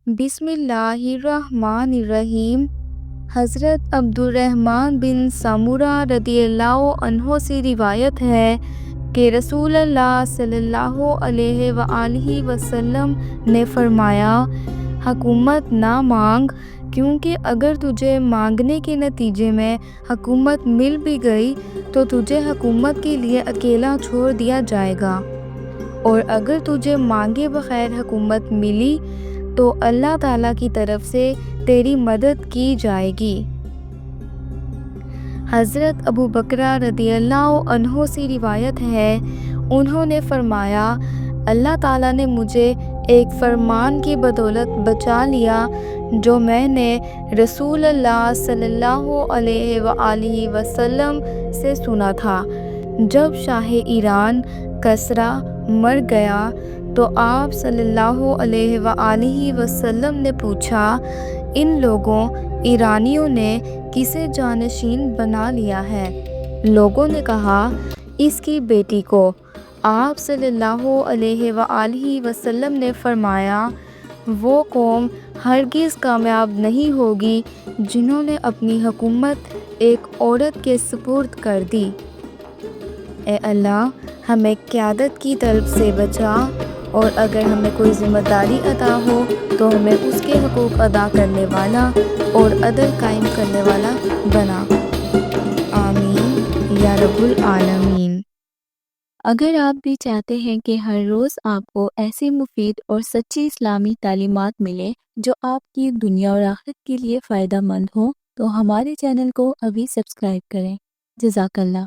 بسم اللہ الرحمن الرحیم۔ حضرت عبدالرحمن بن سمرہ رضی اللہ عنہ سے روایت ہے کہ رسول اللہ صلی اللہ علیہ وآلہ وسلم نے فرمایا، حکومت نہ مانگ، کیونکہ اگر تجھے مانگنے کے نتیجے میں حکومت مل بھی گئی تو تجھے حکومت کے لیے اکیلا چھوڑ دیا جائے گا، اور اگر تجھے مانگے بغیر حکومت ملی تو اللہ تعالیٰ کی طرف سے تیری مدد کی جائے گی۔ حضرت ابو بکرہ رضی اللہ عنہ سے روایت ہے، انہوں نے فرمایا، اللہ تعالیٰ نے مجھے ایک فرمان کی بدولت بچا لیا جو میں نے رسول اللہ صلی اللہ علیہ وآلہ وسلم سے سنا تھا۔ جب شاہ ایران کسریٰ مر گیا تو آپ صلی اللہ علیہ وآلہ وسلم نے پوچھا، ان لوگوں ایرانیوں نے کسے جانشین بنا لیا ہے؟ لوگوں نے کہا، اس کی بیٹی کو۔ آپ صلی اللہ علیہ وآلہ وسلم نے فرمایا، وہ قوم ہرگز کامیاب نہیں ہوگی جنہوں نے اپنی حکومت ایک عورت کے سپرد کر دی۔ اے اللہ، ہمیں قیادت کی طلب سے بچا، اور اگر ہمیں کوئی ذمہ داری عطا ہو تو ہمیں اس کے حقوق ادا کرنے والا اور عدل قائم کرنے والا بنا۔ آمین یا رب العالمین۔ اگر آپ بھی چاہتے ہیں کہ ہر روز آپ کو ایسی مفید اور سچی اسلامی تعلیمات ملے جو آپ کی دنیا اور آخرت کے لیے فائدہ مند ہوں، تو ہمارے چینل کو ابھی سبسکرائب کریں۔ جزاک اللہ۔